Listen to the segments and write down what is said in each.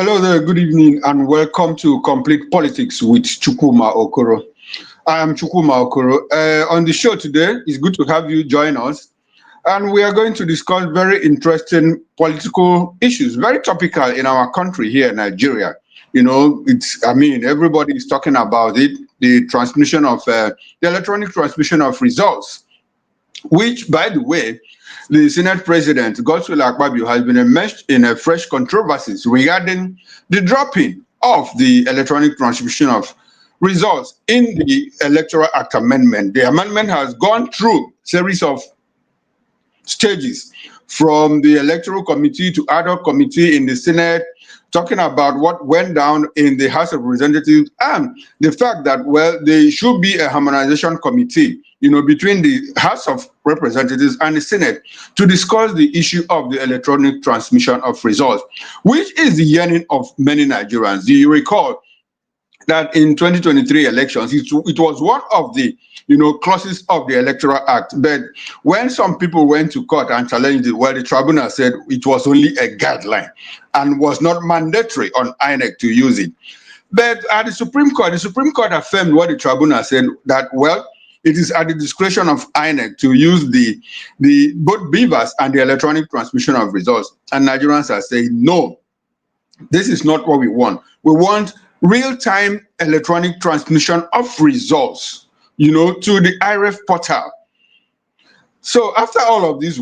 Hello there, good evening, and welcome to Complete Politics with Chukwuma Okoro. I am Chukwuma Okoro. On the show today, it's good to have you join us, and we are going to discuss very interesting political issues, very topical in our country here in Nigeria. Everybody is talking about it, the transmission of the electronic transmission of results, which, by the way, the Senate President, Godswill Akpabio, has been enmeshed in a fresh controversies regarding the dropping of the electronic transmission of results in the Electoral Act amendment. The amendment has gone through a series of stages from the Electoral Committee to ad hoc committee in the Senate, talking about what went down in the House of Representatives and the fact that, well, there should be a harmonization committee, between the House of Representatives and the Senate to discuss the issue of the electronic transmission of results, which is the yearning of many Nigerians. Do you recall that in 2023 elections, it was one of the clauses of the Electoral Act, but when some people went to court and challenged it, well, the tribunal said it was only a guideline and was not mandatory on INEC to use it. But at the Supreme Court affirmed what the tribunal said, that, well, it is at the discretion of INEC to use the both beavers and the electronic transmission of results. And Nigerians are saying, no, this is not what we want. We want real-time electronic transmission of results, to the IREF portal. So after all of this,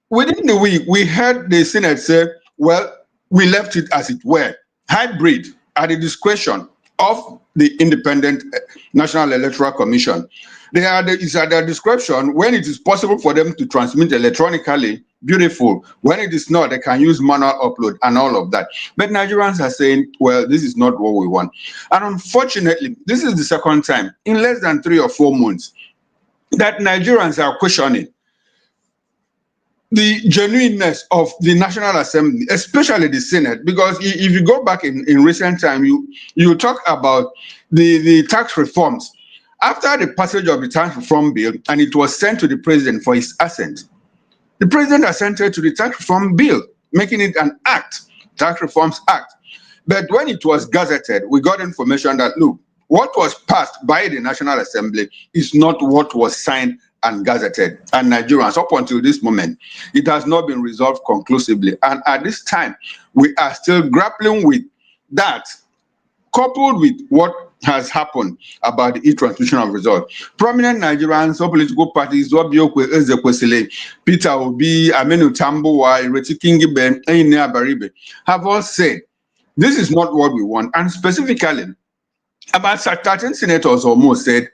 within the week, we heard the Senate say, well, we left it as it were, hybrid at the discretion of the Independent National Electoral Commission. It's at their discretion. When it is possible for them to transmit electronically, beautiful. When it is not, they can use manual upload and all of that. But Nigerians are saying, well, this is not what we want. And unfortunately, this is the second time in less than 3 or 4 months that Nigerians are questioning the genuineness of the National Assembly, especially the Senate, because if you go back in recent time, you talk about the tax reforms. After the passage of the tax reform bill, and it was sent to the president for his assent, the president assented to the tax reform bill, making it an act, Tax Reforms Act. But when it was gazetted, we got information that, look, what was passed by the National Assembly is not what was signed and gazetted. And Nigerians, up until this moment, it has not been resolved conclusively. And at this time, we are still grappling with that, coupled with what has happened about the e-transmission of results. Prominent Nigerians or political parties, Wabiokwe Ezekwesili, Peter Obi, Aminu Tambuwa, Ireti Kingibe, Einea Baribe, have all said this is not what we want. And specifically, about 13 senators almost said,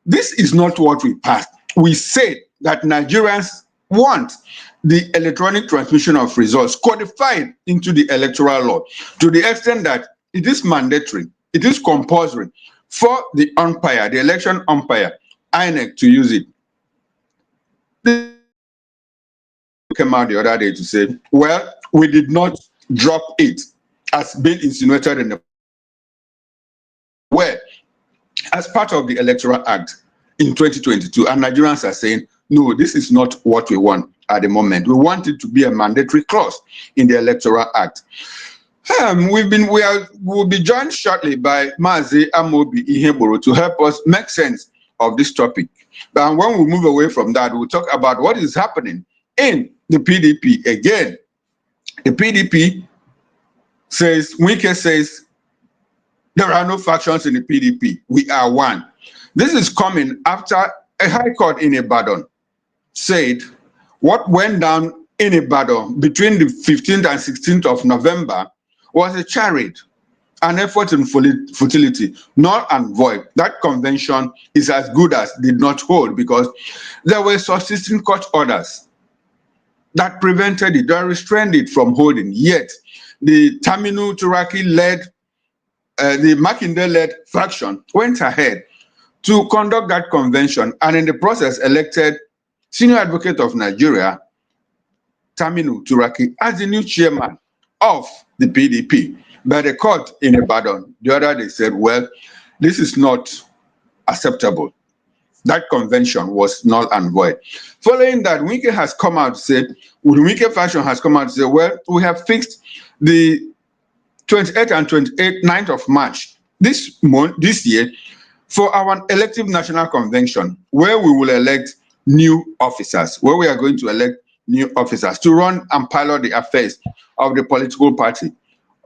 this is not what we passed. We said that Nigerians want the electronic transmission of results codified into the electoral law to the extent that it is mandatory, it is compulsory for the umpire, the election umpire, INEC, to use it. They came out the other day to say, well, we did not drop it as being insinuated in the where as part of the Electoral Act in 2022, and Nigerians are saying, no, this is not what we want at the moment. We want it to be a mandatory clause in the Electoral Act. We'll be joined shortly by Mazi Amobi Iheboro to help us make sense of this topic. But when we move away from that, we'll talk about what is happening in the PDP. Again, the PDP says, Wike says, there are no factions in the PDP. We are one. This is coming after a high court in Ibadan said what went down in Ibadan between the 15th and 16th of November was a charade, an effort in futility, null and void. That convention is as good as did not hold because there were subsisting court orders that prevented it, that restrained it from holding. Yet, the Taminu Turaki-led, the Makinde-led faction went ahead to conduct that convention and in the process elected Senior Advocate of Nigeria, Taminu Turaki, as the new chairman of the PDP. But the court in Ibadan, the other day said, well, this is not acceptable. That convention was null and void. Following that, Wike has come out to say, Wike faction has come out to say, well, we have fixed the 28th and 9th of March this year for our elective national convention, where we will elect new officers, where we are going to elect new officers to run and pilot the affairs of the political party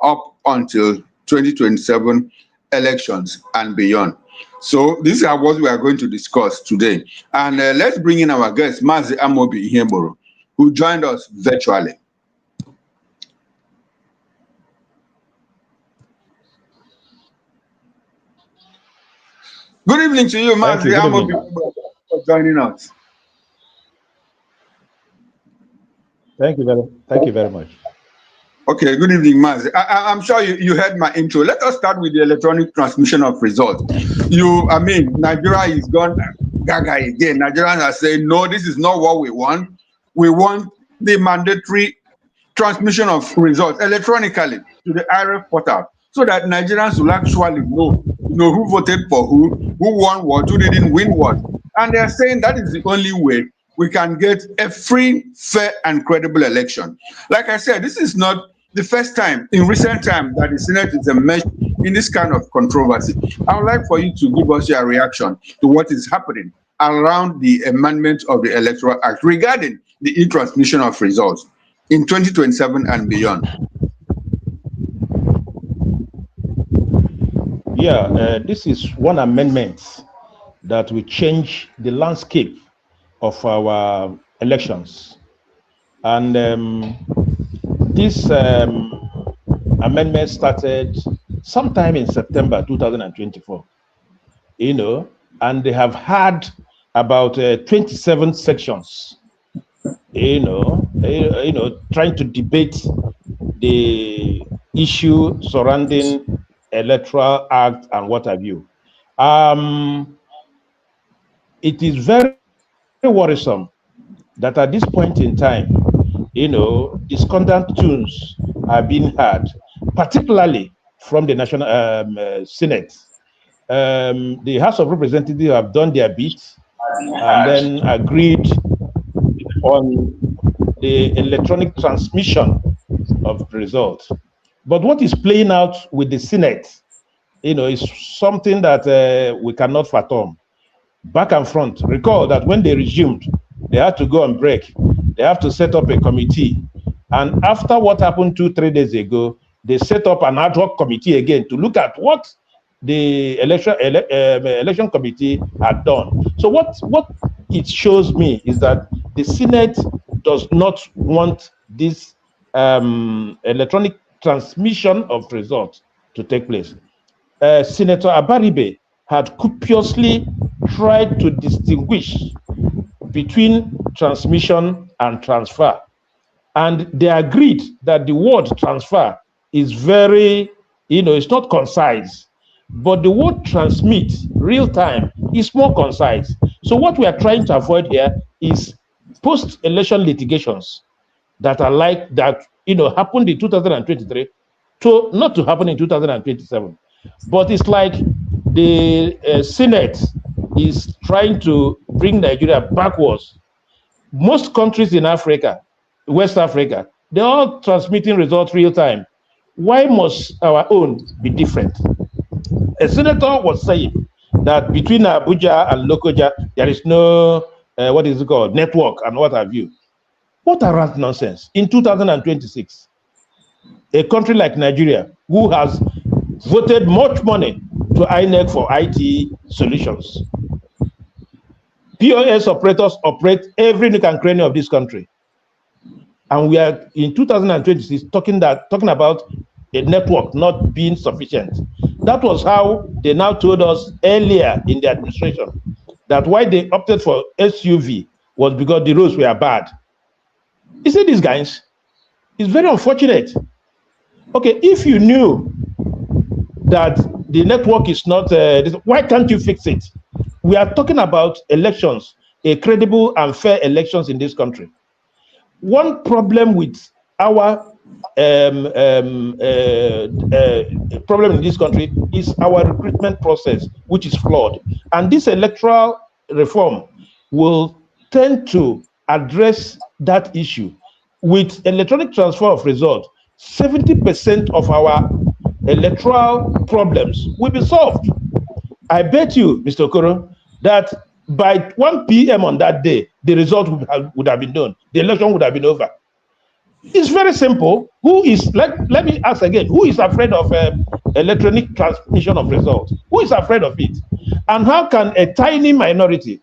up until 2027 elections and beyond. So these are what we are going to discuss today. And let's bring in our guest, Mazi Amobi Ihemboro, who joined us virtually. Good evening to you, Mazi Amobi, for joining us. Thank you very much. Okay, good evening, Mazi. I'm sure you heard my intro. Let us start with the electronic transmission of results. Nigeria is gone gaga again. Nigerians are saying, no, this is not what we want. We want the mandatory transmission of results electronically to the IRF portal so that Nigerians will actually know who voted for who won what, who didn't win what. And they're saying that is the only way we can get a free, fair, and credible election. Like I said, this is not the first time in recent time that the Senate is immersed in this kind of controversy. I would like for you to give us your reaction to what is happening around the amendment of the Electoral Act regarding the e-transmission of results in 2027 and beyond. Yeah, this is one amendment that will change the landscape of our elections. And this amendment started sometime in September 2024, and they have had about 27 sections, trying to debate the issue surrounding Electoral Act and what have you. It is very worrisome that at this point in time, discordant tunes are being heard, particularly from the National Senate. The House of Representatives have done their bit and then agreed on the electronic transmission of the results. But what is playing out with the Senate, is something that we cannot fathom. Back and front. Recall that when they resumed, they had to go on break. They have to set up a committee. And after what happened 2-3 days ago, they set up an ad hoc committee again to look at what the election committee had done. So what it shows me is that the Senate does not want this electronic transmission of results to take place. Senator Abaribe had copiously tried to distinguish between transmission and transfer. And they agreed that the word transfer is very, it's not concise, but the word transmit, real time, is more concise. So what we are trying to avoid here is post-election litigations that are like that, happened in 2023 to not to happen in 2027. But it's like the Senate is trying to bring Nigeria backwards. Most countries in Africa, West Africa, they're all transmitting results real time. Why must our own be different? A senator was saying that between Abuja and Lokoja, there is no, network and what have you. What a rat nonsense. In 2026, a country like Nigeria, who has voted much money to INEC for IT solutions. POS operators operate every nook and cranny of this country. And we are in 2026 talking about a network not being sufficient. That was how they now told us earlier in the administration that why they opted for SUV was because the roads were bad. You see these guys? It's very unfortunate. Okay, if you knew that the network is not, why can't you fix it? We are talking about elections, a credible and fair elections in this country. One problem with our problem in this country is our recruitment process, which is flawed. And this electoral reform will tend to address that issue. With electronic transfer of results, 70% of our electoral problems will be solved. I bet you, Mr. Okoro, that by 1 p.m. on that day, the result would have been done. The election would have been over. It's very simple. Who is, let me ask again, who is afraid of electronic transmission of results? Who is afraid of it? And how can a tiny minority,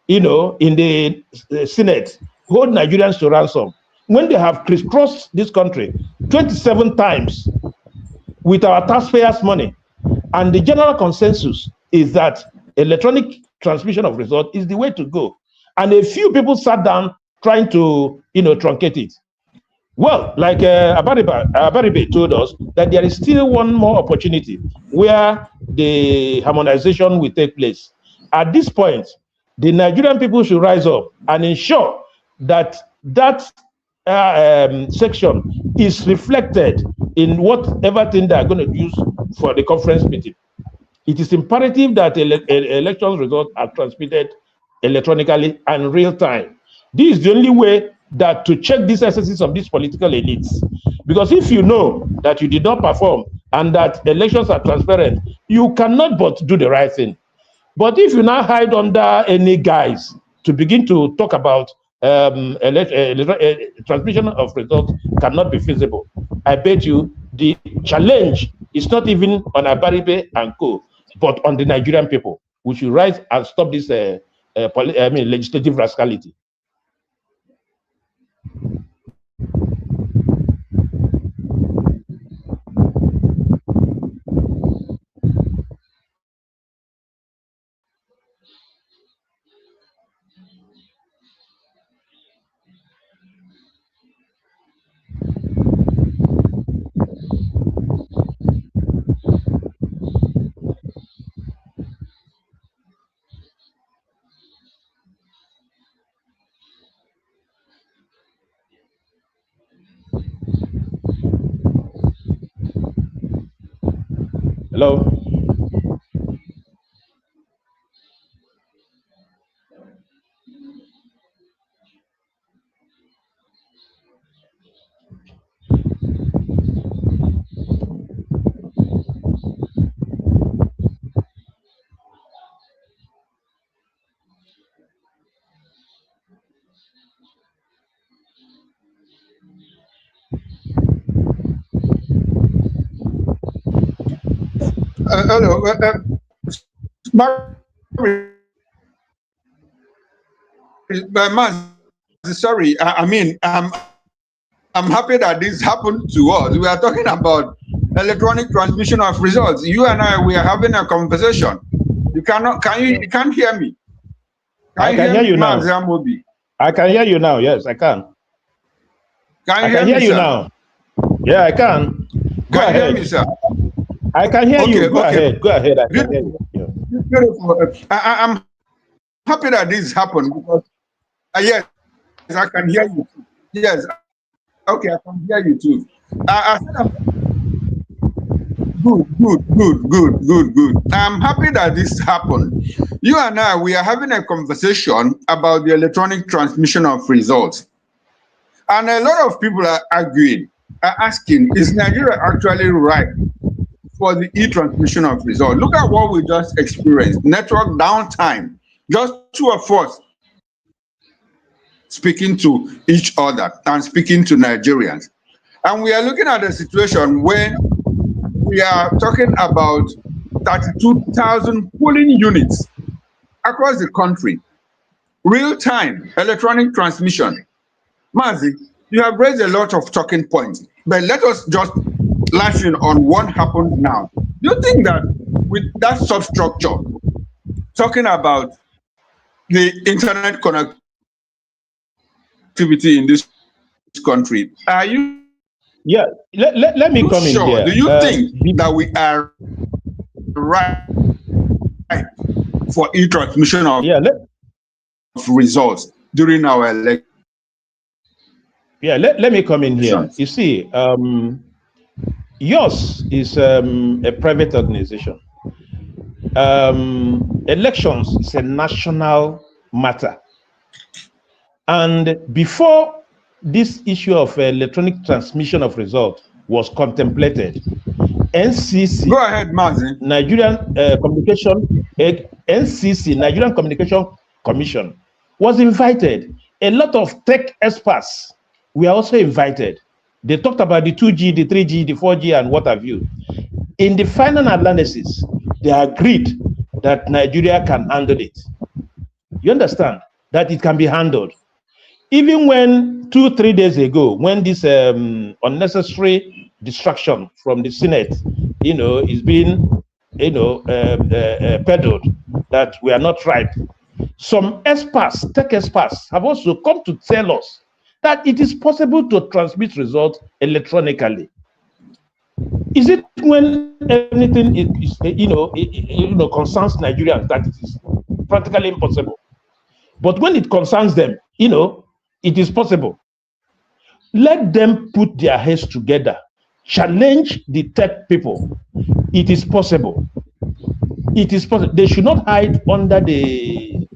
in the Senate, hold Nigerians to ransom when they have crisscrossed this country 27 times with our taxpayers' money? And the general consensus is that electronic transmission of results is the way to go. And a few people sat down trying to, truncate it. Well, like Abaribe told us, that there is still one more opportunity where the harmonization will take place. At this point, the Nigerian people should rise up and ensure that section is reflected in whatever thing they are going to use for the conference meeting. It is imperative that election results are transmitted electronically and real time. This is the only way that to check these excesses of these political elites. Because if you know that you did not perform and that elections are transparent, you cannot but do the right thing. But if you now hide under any guise to begin to talk about transmission of results cannot be feasible, I bet you the challenge is not even on Abaribe and co, but on the Nigerian people. We should rise and stop this legislative rascality. Hello? Hello. Sorry. I'm happy that this happened to us. We are talking about electronic transmission of results. You and I, we are having a conversation. You can't hear me. I can hear you now. I can hear you now. Yes, I can. I can hear you now. Yeah, I can. Go ahead. Hear me, sir? I can hear you. Go ahead. Go ahead. I can hear you. Yeah. Beautiful. I'm happy that this happened because yes, I can hear you. Yes. Okay, I can hear you too. Good. I'm happy that this happened. You and I, we are having a conversation about the electronic transmission of results. And a lot of people are asking, is Nigeria actually right for the e-transmission of results? Look at what we just experienced. Network downtime. Just two of us speaking to each other and speaking to Nigerians. And we are looking at a situation where we are talking about 32,000 polling units across the country. Real-time electronic transmission. Mazi, you have raised a lot of talking points, but let us just lash in on what happened now. Do you think that with that substructure, talking about the internet connectivity in this country, are you let me come in here. Do you think that we are right for e-transmission of results during our election? Yeah, let me come in here. You see, yours is a private organization. Elections is a national matter. And before this issue of electronic transmission of results was contemplated, NCC. Go ahead, Mazi. Nigerian NCC, Nigerian Communication Commission, was invited. A lot of tech experts were also invited. They talked about the 2G, the 3G, the 4G, and what have you. In the final analysis, they agreed that Nigeria can handle it. You understand? That it can be handled. Even when 2-3 days ago, when this unnecessary distraction from the Senate, is being, peddled, that we are not ripe. Some experts, tech experts, have also come to tell us that it is possible to transmit results electronically. Is it when anything is, concerns Nigerians that it is practically impossible? But when it concerns them, it is possible. Let them put their heads together, challenge the tech people. It is possible. It is possible. They should not hide under the,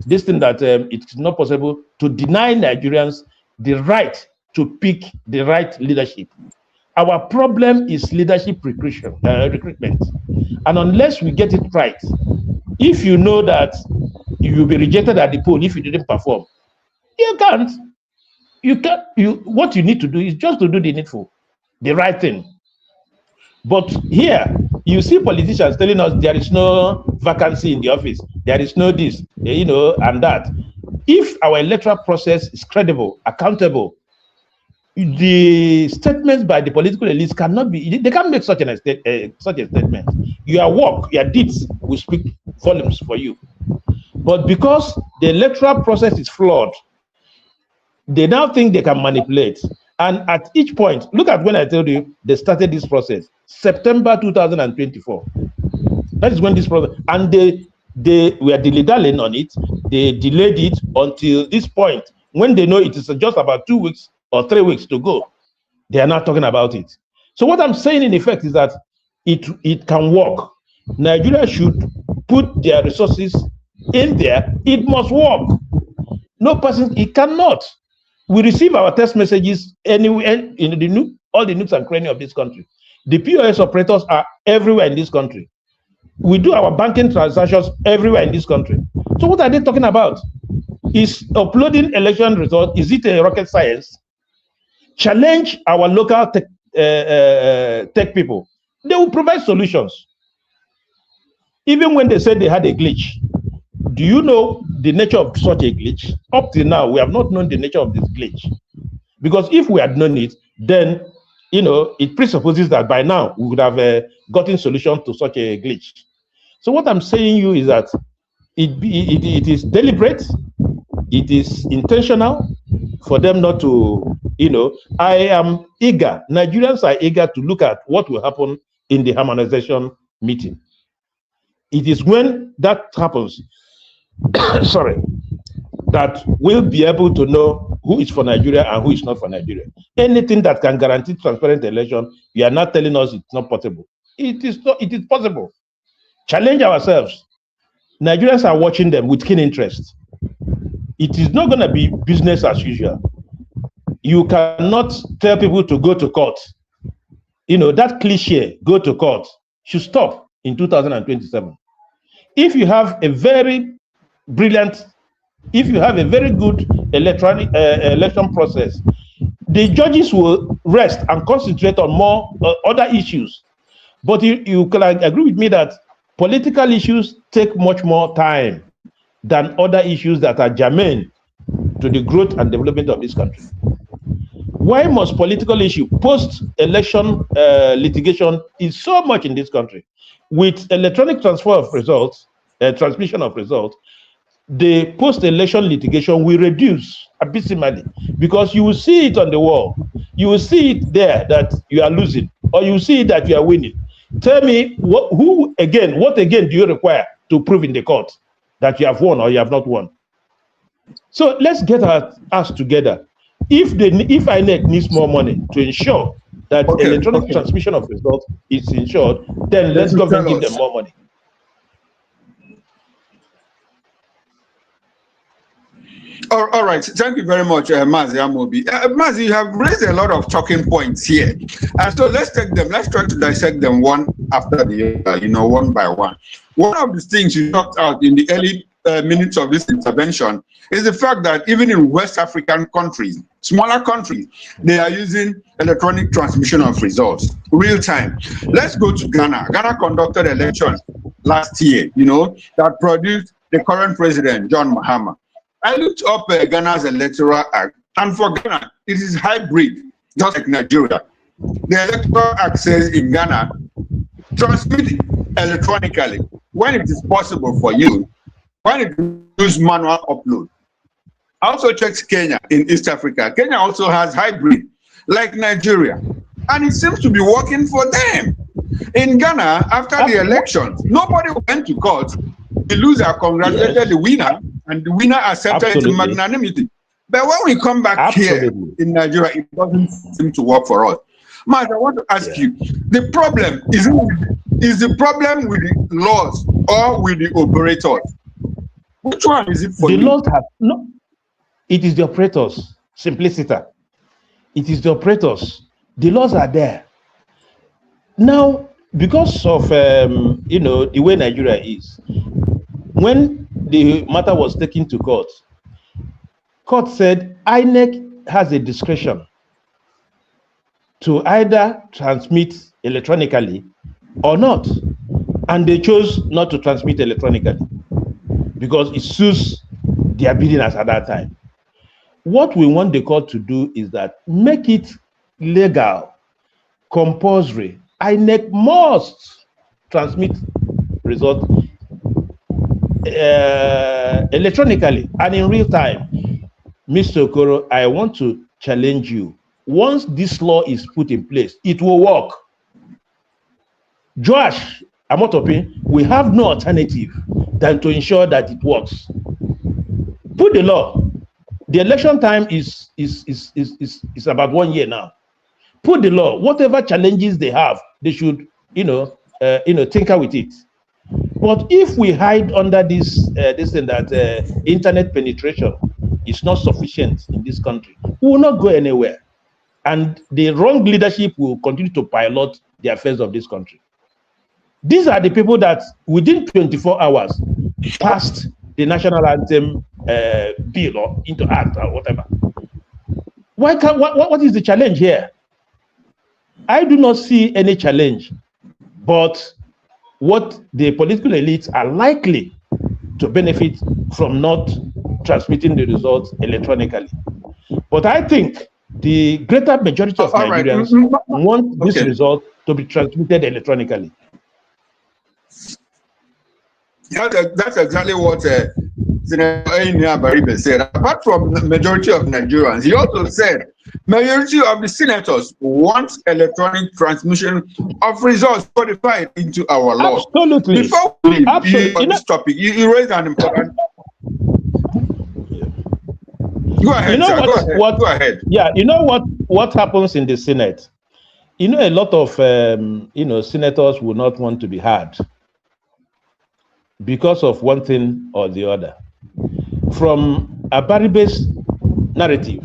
this thing that it's not possible to deny Nigerians the right to pick the right leadership. Our problem is leadership recruitment. And unless we get it right, if you know that you will be rejected at the poll if you didn't perform, you can't. What you need to do is just to do the needful, the right thing. But here, you see politicians telling us there is no vacancy in the office, there is no this, and that. If our electoral process is credible, accountable, the statements by the political elites cannot be, they can't make such a statement. Your work, your deeds will speak volumes for you. But because the electoral process is flawed, they now think they can manipulate. And at each point, look at when I told you they started this process, September 2024. That is when this process, and they were dilly-dallying on it. They delayed it until this point, when they know it is just about 2 weeks or 3 weeks to go. They are not talking about it. So what I'm saying in effect is that it can work. Nigeria should put their resources in there. It must work. No person, it cannot. We receive our text messages anywhere in all the nooks and crannies of this country. The POS operators are everywhere in this country. We do our banking transactions everywhere in this country. So what are they talking about? Is uploading election results, is it a rocket science? Challenge our local tech people. They will provide solutions. Even when they said they had a glitch, do you know the nature of such a glitch? Up till now, we have not known the nature of this glitch. Because if we had known it, then, it presupposes that by now we would have gotten solution to such a glitch. So what I'm saying you is that it is deliberate, it is intentional for them not to, I am eager, Nigerians are eager to look at what will happen in the harmonization meeting. It is when that happens, sorry, that we'll be able to know who is for Nigeria and who is not for Nigeria. Anything that can guarantee transparent election, you are not telling us it's not possible. It is possible. Challenge ourselves. Nigerians are watching them with keen interest. It is not going to be business as usual. You cannot tell people to go to court. That cliche, go to court, should stop in 2027. If you have a very brilliant, if you have a very good electronic election process, the judges will rest and concentrate on more other issues. But you can agree with me that political issues take much more time than other issues that are germane to the growth and development of this country. Why must political issue, post-election litigation is so much in this country? With electronic transfer of results, transmission of results, the post-election litigation will reduce abysmally, because you will see it on the wall. You will see it there that you are losing, or you will see it that you are winning. Tell me, what again do you require to prove in the court that you have won or you have not won? So let's get our ass together. If INEC needs more money to ensure that electronic transmission of results is ensured, then let's government give them more money. All right. Thank you very much, Mazi Amobi. Mazi, you have raised a lot of talking points here. So let's take them. Let's try to dissect them one after the other, one by one. One of the things you talked out in the early minutes of this intervention is the fact that even in West African countries, smaller countries, they are using electronic transmission of results, real time. Let's go to Ghana. Ghana conducted elections last year, that produced the current president, John Mahama. I looked up Ghana's Electoral Act, and for Ghana, it is hybrid, just like Nigeria. The Electoral Act says in Ghana, transmit electronically when it is possible for you, when it use manual upload. I also checked Kenya in East Africa. Kenya also has hybrid, like Nigeria, and it seems to be working for them. In Ghana, after the elections, nobody went to court. The loser congratulated the winner, and the winner accepted it in magnanimity. But when we come back here in Nigeria, it doesn't seem to work for us. Maz, I want to ask you, the problem is the problem with the laws or with the operators? Which one is it for you? The laws have no. It is the operators. Simplicity. It is the operators. The laws are there. Now, because of the way Nigeria is, when the matter was taken to court said INEC has a discretion to either transmit electronically or not, and they chose not to transmit electronically because it suits their biddiness at that time. What we want the court to do is that make it legal, compulsory. INEC must transmit results electronically and in real time. Mr. Okoro, I want to challenge you. Once this law is put in place, it will work. Josh Amotope, we have no alternative than to ensure that it works. Put the law. The election time is about 1 year now. Put the law. Whatever challenges they have, they should, tinker with it. But if we hide under this and that internet penetration is not sufficient in this country, we will not go anywhere, and the wrong leadership will continue to pilot the affairs of this country. These are the people that within 24 hours passed the national anthem bill or into act or whatever. What is the challenge here? I do not see any challenge, but what the political elites are likely to benefit from not transmitting the results electronically. But I think the greater majority of Nigerians want this result to be transmitted electronically. Yeah, that's exactly what Senator Baribe said. Apart from the majority of Nigerians, he also said majority of the senators want electronic transmission of results codified into our law. Absolutely. Before we leave on this topic, you raised an important. Go ahead, go ahead. Yeah, what happens in the Senate? A lot of senators will not want to be heard because of one thing or the other. From a Baribe's narrative,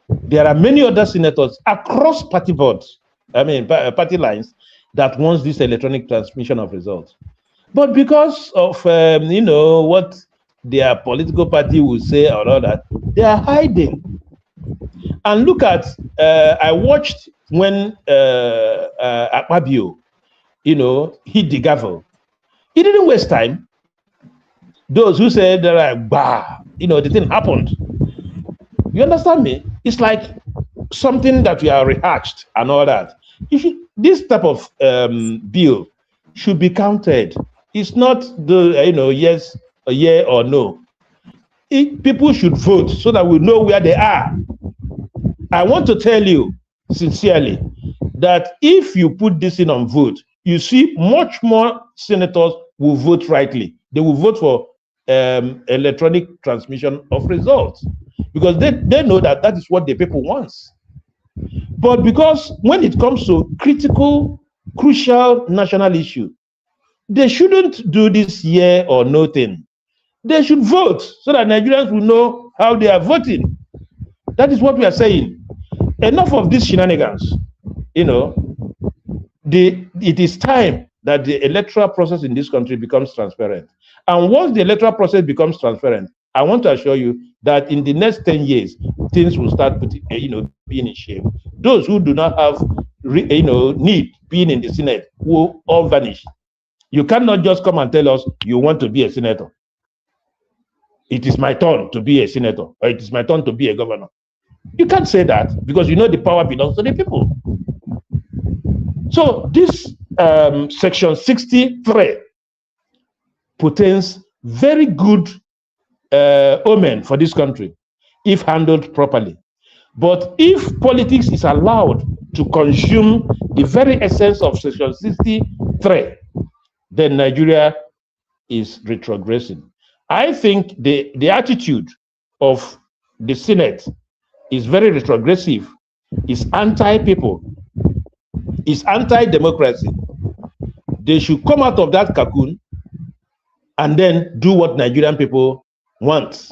there are many other senators across party party lines that wants this electronic transmission of results. But because of what their political party will say or all that, they are hiding. And look at, I watched when Akpabio, hit the gavel. He didn't waste time. Those who said the thing happened. You understand me? It's like something that we are rehatched and all that. This type of bill should be counted. It's not the yes, a yeah or no. People should vote so that we know where they are. I want to tell you sincerely that if you put this in on vote, you see much more senators will vote rightly. They will vote for electronic transmission of results because they know that that is what the people want. But because when it comes to crucial national issue, they shouldn't do this yeah or no thing. they should vote so that Nigerians will know how they are voting. That is what we are saying. Enough of these shenanigans. You know, it is time that the electoral process in this country becomes transparent. And once the electoral process becomes transparent, I want to assure you that in the next 10 years, things will start putting, being in shape. Those who do not have, need being in the Senate will all vanish. You cannot just come and tell us you want to be a senator. It is my turn to be a senator, or it is my turn to be a governor. You can't say that because you know the power belongs to the people. So this section 63 portends very good omen for this country if handled properly. But if politics is allowed to consume the very essence of section 63, then Nigeria is retrogressing. I think the attitude of the Senate is very retrogressive, is anti-people, is anti-democracy. They should come out of that cocoon and then do what Nigerian people want.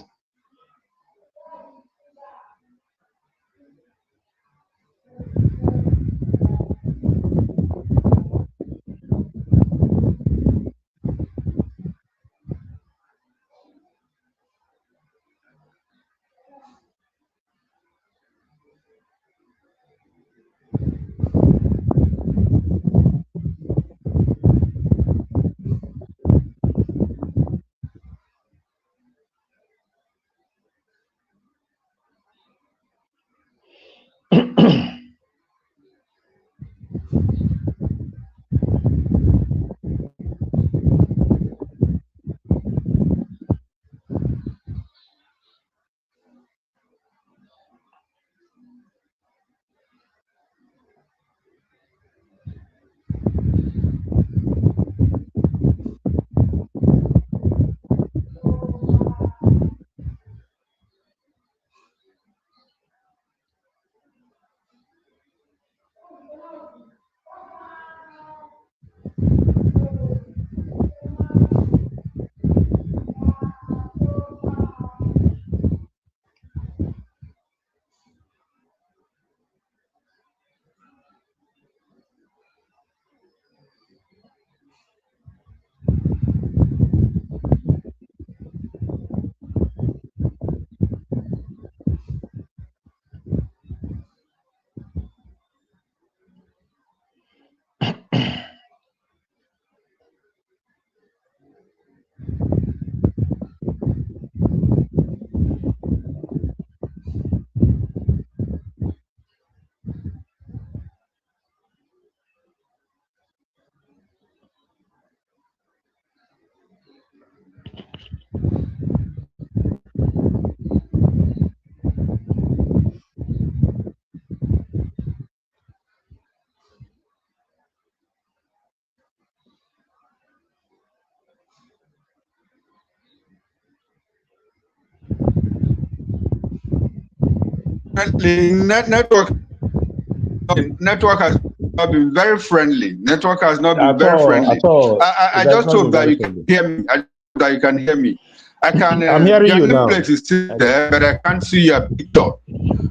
Network has not been very friendly. Network has not been very friendly. I just hope that you can hear me. I hope that you can hear me. I can. I'm hearing you now. Plate is still there, but I can't see your picture.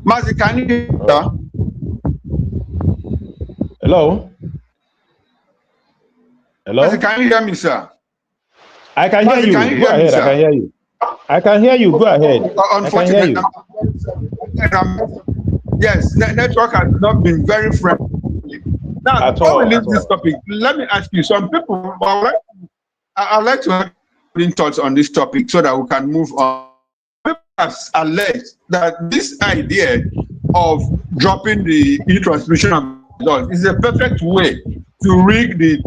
Mazi, can you hear me? Hello. Hello. Mazi, can you hear me, sir? I can hear you. Go ahead. I can hear you. I can hear you. Go ahead. I can hear you. Yes, network has not been very friendly. Now, before we leave this topic, let me ask you, some people, I'd like to have thoughts on this topic so that we can move on. People have alleged that this idea of dropping the e-transmission of results is a perfect way to rig the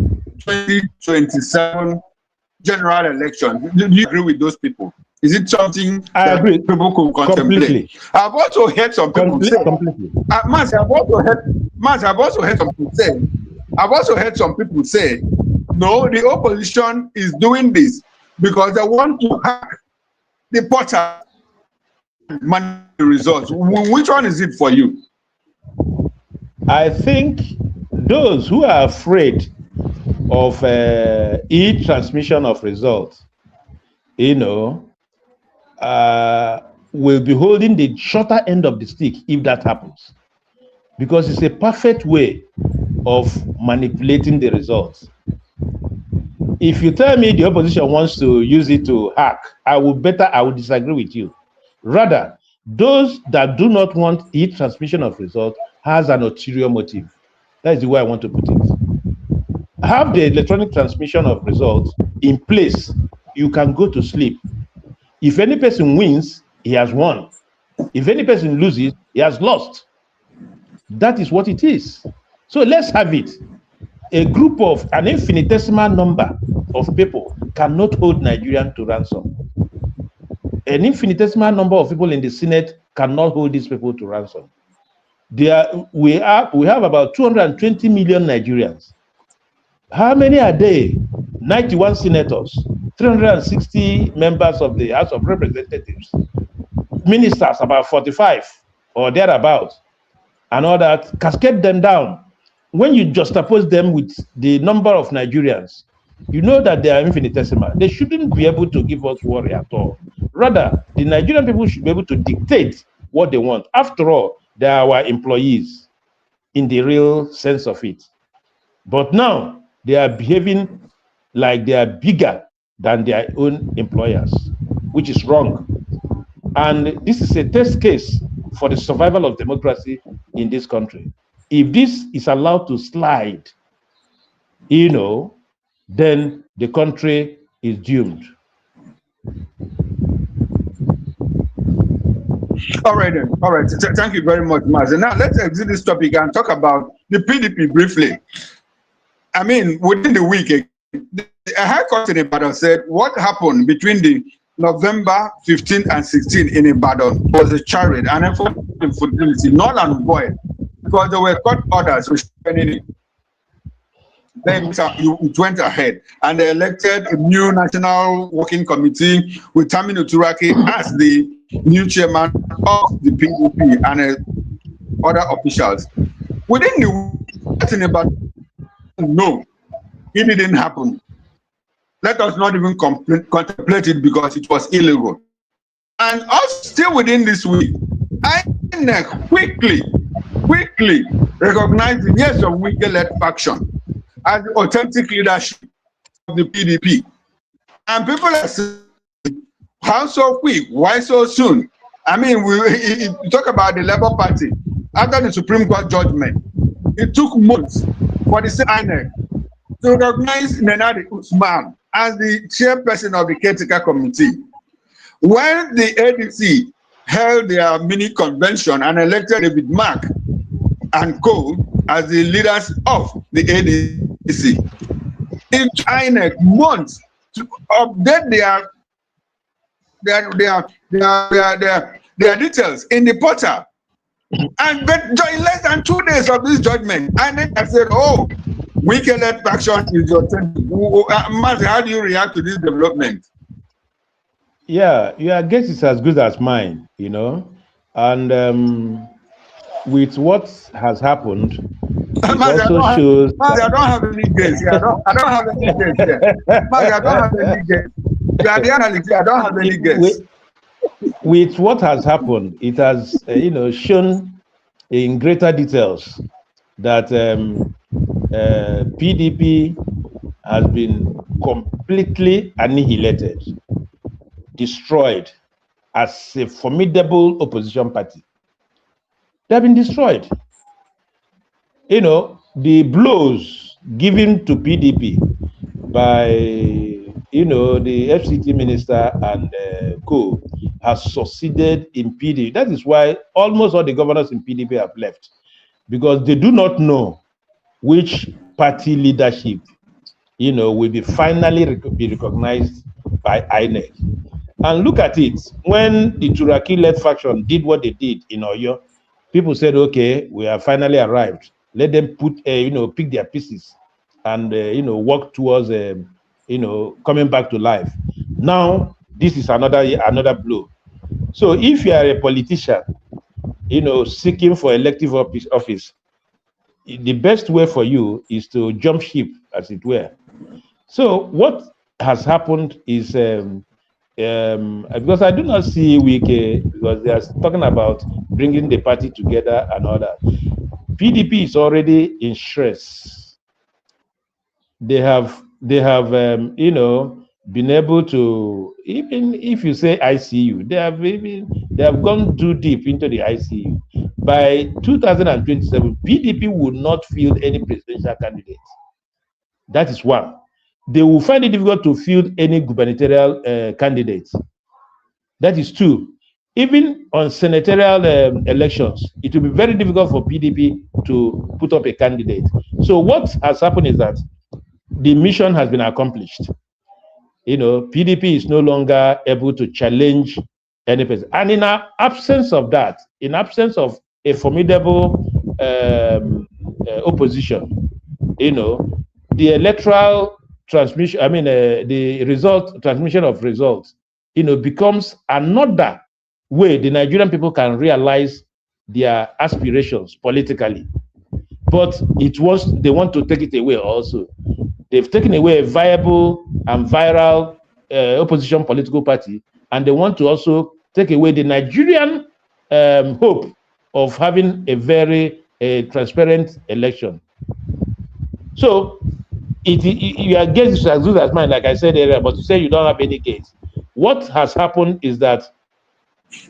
2027 general election. Do you agree with those people? Is it something I agree. People could contemplate? Completely. I've also heard some people say, Mas, I've also heard some people say, no, the opposition is doing this because they want to hack the portal manage the results. Which one is it for you? I think those who are afraid of e-transmission of results will be holding the shorter end of the stick if that happens, because it's a perfect way of manipulating the results. If you tell me the opposition wants to use it to hack, I will disagree with you. Rather, those that do not want e-transmission of results has an ulterior motive. That is the way I want to put it. Have the electronic transmission of results in place, you can go to sleep. If any person wins, he has won. If any person loses, he has lost. That is what it is. So let's have it. A group of an infinitesimal number of people cannot hold Nigerian to ransom. An infinitesimal number of people in the Senate cannot hold these people to ransom. We have about 220 million Nigerians. How many are they? 91 senators, 360 members of the House of Representatives, ministers about 45 or thereabouts, and all that. Cascade them down. When you juxtapose them with the number of Nigerians, you know that they are infinitesimal. They shouldn't be able to give us worry at all. Rather, the Nigerian people should be able to dictate what they want. After all, they are our employees in the real sense of it. But now they are behaving like they are bigger than their own employers, which is wrong. And this is a test case for the survival of democracy in this country. If this is allowed to slide, then the country is doomed. All right, then. All right. Thank you very much, Maz. Now let's exit this topic and talk about the PDP briefly. I mean, within the week, a high court in Ibadan said what happened between the November 15 and 16 in Ibadan was a charade and infidelity, null and void, because there were court orders restraining it. Then it went ahead and they elected a new national working committee with Taminu Turaki as the new chairman of the PDP and other officials. Within the week in Ibadan, no, it didn't happen. Let us not even contemplate it because it was illegal. And also still within this week, INEC quickly recognized the years of Wike-led faction as the authentic leadership of the PDP. And people are saying, how so quick? Why so soon? I mean, we talk about the Labour Party. After the Supreme Court judgment, it took months for the INEC to recognize Nenadi Usman as the chairperson of the caretaker committee. When the ADC held their mini convention and elected David Mark and co as the leaders of the ADC, it took INEC months to update their details in the portal. And but in less than 2 days of this judgment, INEC has said, "Oh, Wike-led faction is your turn." Mazi, how do you react to this development? Yeah, your guess is as good as mine, and with what has happened, it also shows. Mazi, I don't have any guess. I don't have any guess here. Mazi, I don't have any guess. You are the analyst. I don't have any guess. With what has happened, it has, shown in greater details that PDP has been completely annihilated, destroyed as a formidable opposition party. They have been destroyed. The blows given to PDP by, the FCT minister and co has succeeded in PDP. That is why almost all the governors in PDP have left, because they do not know which party leadership, will be finally be recognized by INEC. And look at it, when the Turaki-led faction did what they did in Oyo, people said, okay, we have finally arrived. Let them pick their pieces and, work towards, coming back to life. Now, this is another blow. So if you are a politician, seeking for elective office, the best way for you is to jump ship, as it were. So what has happened is a because I do not see Wike, because they are talking about bringing the party together and all that. PDP is already in stress. They have been able to, even if you say ICU, they have gone too deep into the ICU. By 2027, PDP will not field any presidential candidates. That is one. They will find it difficult to field any gubernatorial candidates. That is two. Even on senatorial elections, it will be very difficult for PDP to put up a candidate. So what has happened is that the mission has been accomplished. PDP is no longer able to challenge any person. And in absence of that, in absence of a formidable opposition, the electoral transmission, the transmission of results, becomes another way the Nigerian people can realize their aspirations politically. But they want to take it away also. They've taken away a viable and viral opposition political party, and they want to also take away the Nigerian hope of having a very transparent election. So your guess is as good as mine, like I said earlier, but to say you don't have any gains. What has happened is that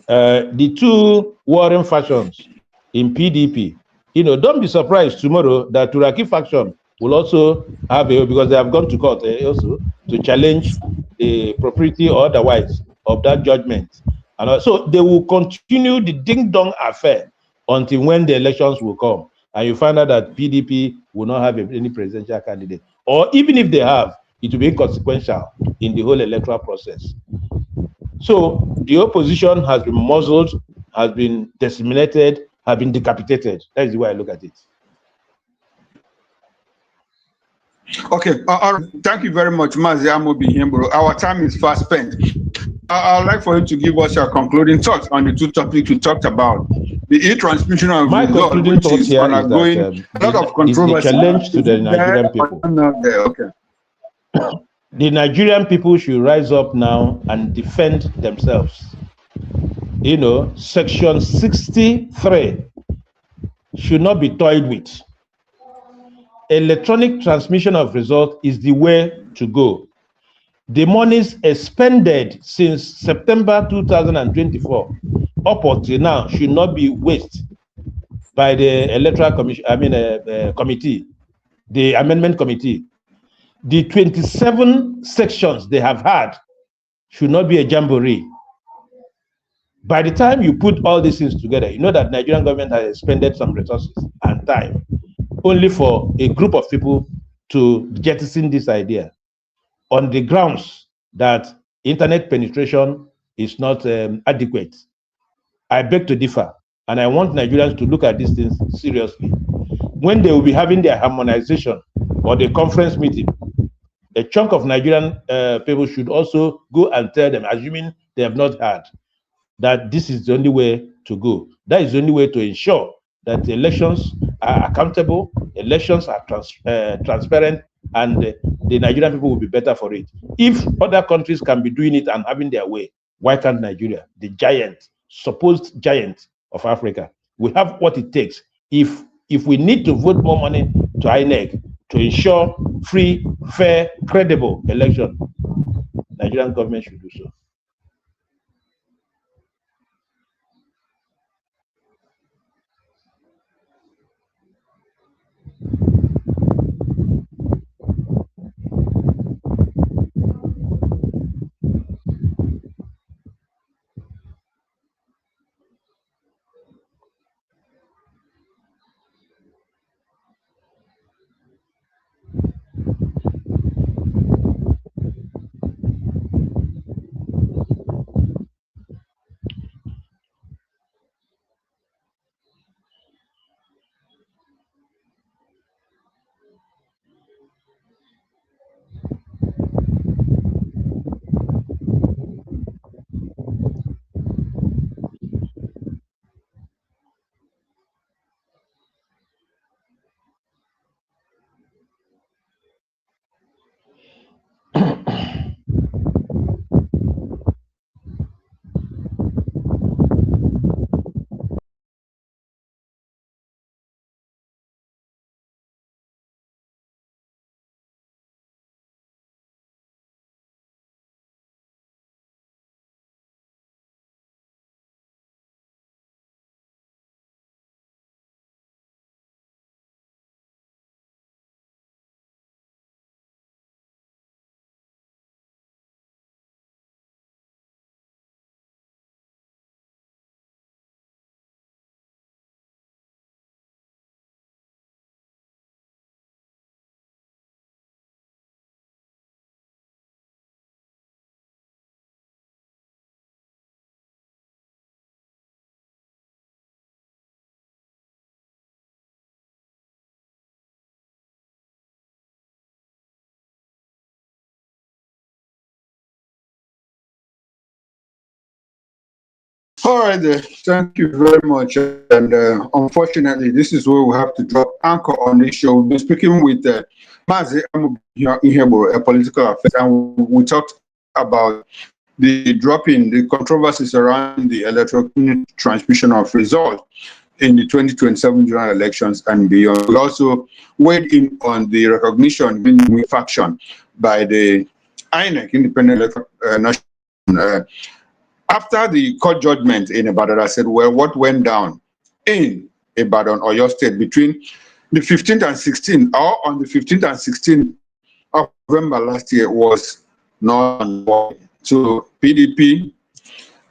the two warring factions in PDP, don't be surprised tomorrow that Turaki faction will also have because they have gone to court also to challenge the propriety or otherwise of that judgment. And so they will continue the ding-dong affair until when the elections will come. And you find out that PDP will not have any presidential candidate. Or even if they have, it will be inconsequential in the whole electoral process. So the opposition has been muzzled, has been disseminated, has been decapitated. That is the way I look at it. Okay, thank you very much, Mazi Amobi. Our time is fast spent. I'd like for you to give us your concluding thoughts on the two topics we talked about. The e-transmission of results, which is undergoing a lot of controversy. The challenge to the Nigerian people. Okay. The Nigerian people should rise up now and defend themselves. Section 63 should not be toyed with. Electronic transmission of results is the way to go. The monies expended since September 2024 up until now should not be wasted by the Electoral Commission, committee, the amendment committee. The 27 sections they have had should not be a jamboree. By the time you put all these things together, you know that Nigerian government has expended some resources and time only for a group of people to jettison this idea on the grounds that internet penetration is not adequate. I beg to differ, and I want Nigerians to look at these things seriously. When they will be having their harmonization or the conference meeting, a chunk of Nigerian people should also go and tell them, assuming they have not heard, that this is the only way to go. That is the only way to ensure that the elections are accountable, elections are transparent, and the Nigerian people will be better for it. If other countries can be doing it and having their way, why can't Nigeria, the giant, supposed giant of Africa? We have what it takes. If we need to vote more money to INEC to ensure free, fair, credible election, Nigerian government should do so. All right, thank you very much. And unfortunately, this is where we have to drop anchor on this show. We've been speaking with Mazi Iheboro, a political affairs, and we talked about the dropping, the controversies around the electronic transmission of results in the 2027 general elections and beyond. We also weighed in on the recognition in the faction by the INEC, Independent National. After the court judgment in Ibadan, I said, well, what went down in Ibadan or your state between the 15th and 16th, or on the 15th and 16th of November last year was not. So PDP,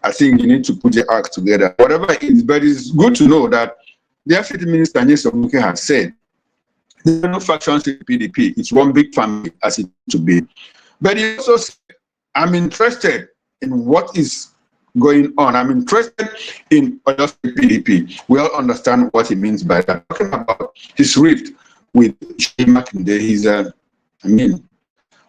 I think you need to put your act together. Whatever it is, but it's good to know that the FCT Minister Nyesom has said there are no factions in PDP. It's one big family as it to be. But he also said, I'm interested in what is going on. I'm interested in PDP. We all understand what he means by that. Talking about his rift with Shea Makinde, he's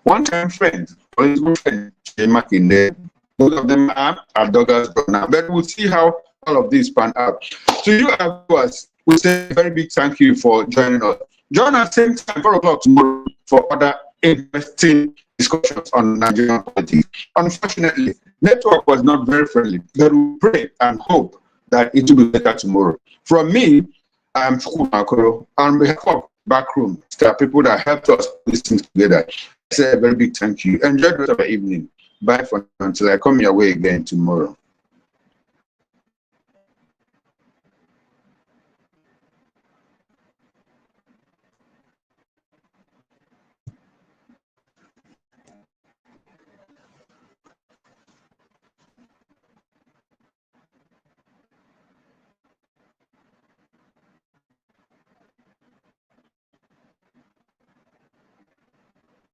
one-time friend, political friend, Shea Makinde. Both of them are doggers now. But we'll see how all of this pan out. To you, viewers, we say a very big thank you for joining us. Join us same time 4 o'clock tomorrow for other interesting discussions on Nigerian politics. Unfortunately, network was not very friendly, but we pray and hope that it will be better tomorrow. From me, I am Chukwu Makoro. On behalf of Backroom, there are people that helped us put these things together. I say a very big thank you. Enjoy the rest of the evening. Bye for now until I come your way again tomorrow.